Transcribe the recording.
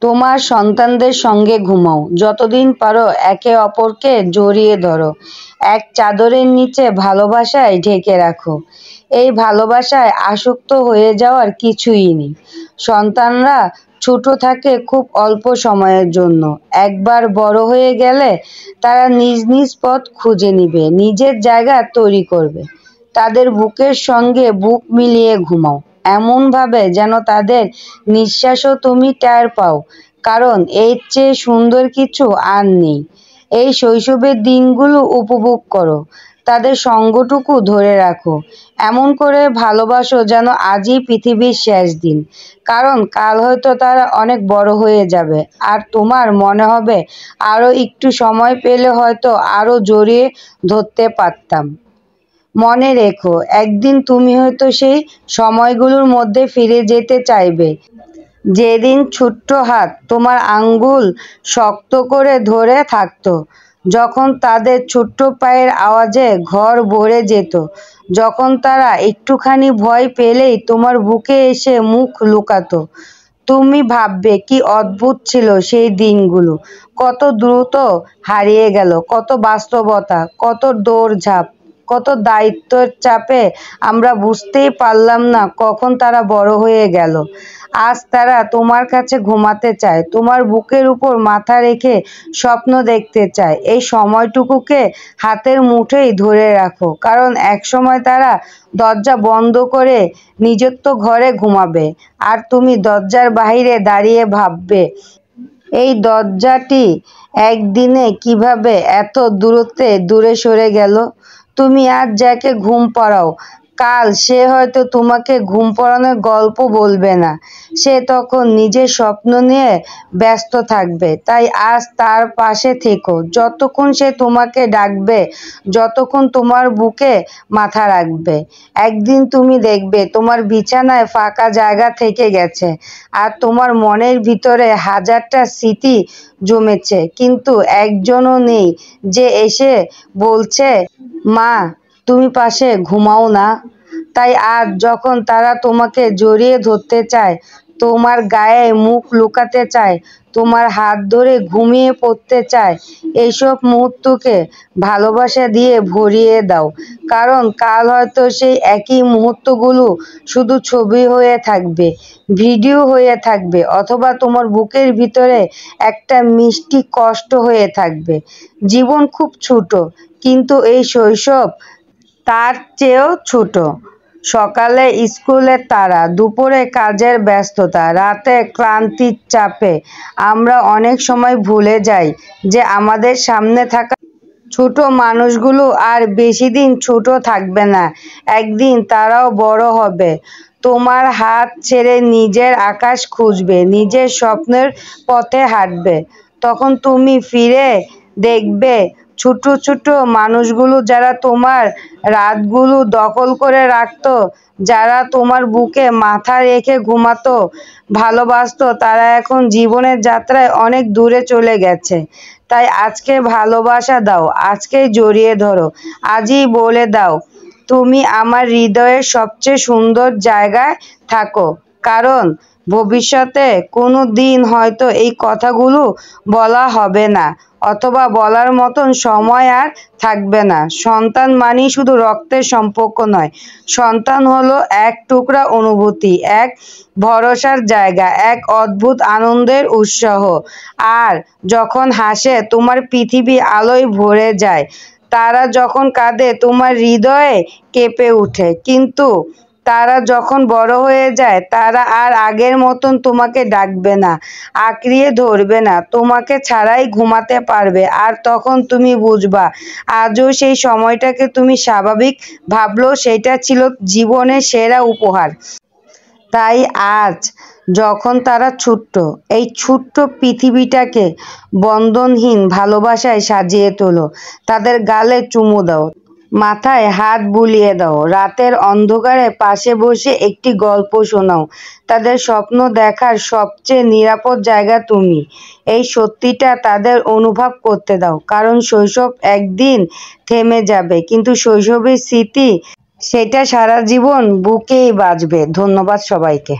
তোমার সন্তানদের সঙ্গে ঘুমাও, যতদিন পারো একে অপরকে জড়িয়ে ধরো, এক চাদরের নিচে ভালোবাসায় ঢেকে রাখো। এই ভালোবাসায় আসক্ত হয়ে যাওয়ার কিছুই নেই। সন্তানরা ছোট থাকে খুব অল্প সময়ের জন্য। একবার বড় হয়ে গেলে তারা নিজ নিজ পথ খুঁজে নিবে, নিজের জায়গা তৈরি করবে। তাদের বুকের সঙ্গে বুক মিলিয়ে ঘুমাও, এমনভাবে যেন তাদের নিঃশ্বাসও তুমি টের পাও। কারণ এর চেয়ে সুন্দর কিছু আর নেই। এই শৈশবের দিনগুলো উপভোগ করো, তাদের সঙ্গটুকু ধরে রাখো। এমন করে ভালোবাসো যেন আজই পৃথিবীর শেষ দিন। কারণ কাল হয়তো তারা অনেক বড় হয়ে যাবে, আর তোমার মনে হবে আরো একটু সময় পেলে হয়তো আরো জড়িয়ে ধরতে পারতাম। মনে রেখো, একদিন তুমি হয়তো সেই সময়গুলোর মধ্যে ফিরে যেতে চাইবে, যেদিন ছোট্ট হাত তোমার আঙ্গুল শক্ত করে ধরে থাকতো, যখন তাদের ছোট্ট পায়ের আওয়াজে ঘর ভরে যেত, যখন তারা একটুখানি ভয় পেলেই তোমার বুকে এসে মুখ লুকাতো। তুমি ভাববে কি অদ্ভুত ছিল সেই দিনগুলো, কত দ্রুত হারিয়ে গেল, কত বাস্তবতা, কত দৌড়ঝাঁপ, কত দায়িত্বের চাপে আমরা বুঝতেই পারলাম না কখন তারা বড় হয়ে গেল। আজ তারা তোমার কাছে ঘুমাতে চায়, তোমার বুকের উপর মাথা রেখে স্বপ্ন দেখতে চায়। এই সময়টুকুকে হাতের মুঠোয় ধরে রাখো, কারণ একসময় তারা দরজা বন্ধ করে নিজত্ব ঘরে ঘুমাবে, আর তুমি দরজার বাইরে দাঁড়িয়ে ভাববে এই দরজাটি একদিনে কিভাবে এত দূরত্বে দূরে সরে গেল। তুমি আজ যাকে ঘুম পাড়াও, কাল সে হয়তো তোমাকে ঘুম পাড়ানোর গল্প বলবে না। সে তখন নিজের স্বপ্ন নিয়ে ব্যস্ত থাকবে। তাই আজ তার পাশে থেকো, যতক্ষণ সে তোমাকে ডাকবে, যতক্ষণ তোমার বুকে মাথা রাখবে। একদিন তুমি দেখবে তোমার বিছানায় ফাঁকা জায়গা থেকে গেছে, আর তোমার মনের ভিতরে হাজারটা স্মৃতি জমেছে, কিন্তু একজনও নেই যে এসে বলছে, মা, তুমি পাশে ঘুমাও না। তাই আজ যখন তারা তোমাকে জড়িয়ে ধরতে চায়, তোমার গায়ে মুখ লুকাতে চায়, তোমার হাত ধরে ঘুমিয়ে পড়তে চায়, এইসব মুহূর্তকে ভালোবাসা দিয়ে ভরিয়ে দাও। কারণ কাল হয়তো সেই একই মুহূর্তগুলো শুধু ছবি হয়ে থাকবে, ভিডিও হয়ে থাকবে, অথবা তোমার বুকের ভিতরে একটা মিষ্টি কষ্ট হয়ে থাকবে। জীবন খুব ছোট, কিন্তু এই শৈশব তার চেয়েও ছোট। সকালে স্কুলের তাড়া, দুপুরে কাজের ব্যস্ততা, রাতে ক্লান্তির চাপে আমরা অনেক সময় ভুলে যাই যে আমাদের সামনে থাকা ছোট মানুষগুলো আর বেশি দিন ছোট থাকবে না। একদিন তারাও বড় হবে, তোমার হাত ছেড়ে নিজের আকাশ খুঁজবে, নিজের স্বপ্নের পথে হাঁটবে। তখন তুমি ফিরে দেখবে ছোট ছোট মানুষগুলো, যারা তোমার রাতগুলো দখল করে রাখতো, যারা তোমার বুকে মাথা রেখে ঘুমাতো, ভালোবাসতো, তারা এখন জীবনের যাত্রায় অনেক দূরে চলে গেছে। তাই আজকে ভালোবাসা দাও, আজকেই জড়িয়ে ধরো, আজই বলে দাও, তুমি আমার হৃদয়ের সবচেয়ে সুন্দর জায়গায় থাকো। কারণ ভবিষ্যতে কোনো দিন হয়তো এই কথাগুলো বলা হবে না, অথবা বলার মতন সময় আর থাকবে না। সন্তান মানেই শুধু রক্তের সম্পর্ক নয়, সন্তান হলো এক টুকরা অনুভূতি, এক ভরসার জায়গা, এক অদ্ভুত আনন্দের উৎসাহ। আর যখন হাসে তোমার পৃথিবী আলোয় ভরে যায়, তারা যখন কাঁদে তোমার হৃদয়ে কেঁপে ওঠে। কিন্তু তারা যখন বড় হয়ে যায়, তারা আর আগের মতন তোমাকে ডাকবে না, আঁকড়িয়ে ধরবে না, তোমাকে ছাড়াই ঘুমাতে পারবে। আর তখন তুমি বুঝবা আজও সেই সময়টাকে তুমি স্বাভাবিক ভাবলো, সেটা ছিল জীবনের সেরা উপহার। তাই আজ যখন তারা ছোট্ট, এই ছোট্ট পৃথিবীটাকে বন্ধনহীন ভালোবাসায় সাজিয়ে তোলো। তাদের গালে চুমু দাও, মাথায় হাত বুলিয়ে দাও, রাতের অন্ধকারে পাশে বসে একটি গল্প শোনাও। তাদের স্বপ্ন দেখার সবচেয়ে নিরাপদ জায়গা তুমি। এই সত্যিটা তাদের অনুভব করতে দাও, কারণ শৈশব একদিন থেমে যাবে, কিন্তু শৈশবের স্মৃতি, সেটা সারা জীবন বুকেই বাজবে। ধন্যবাদ সবাইকে।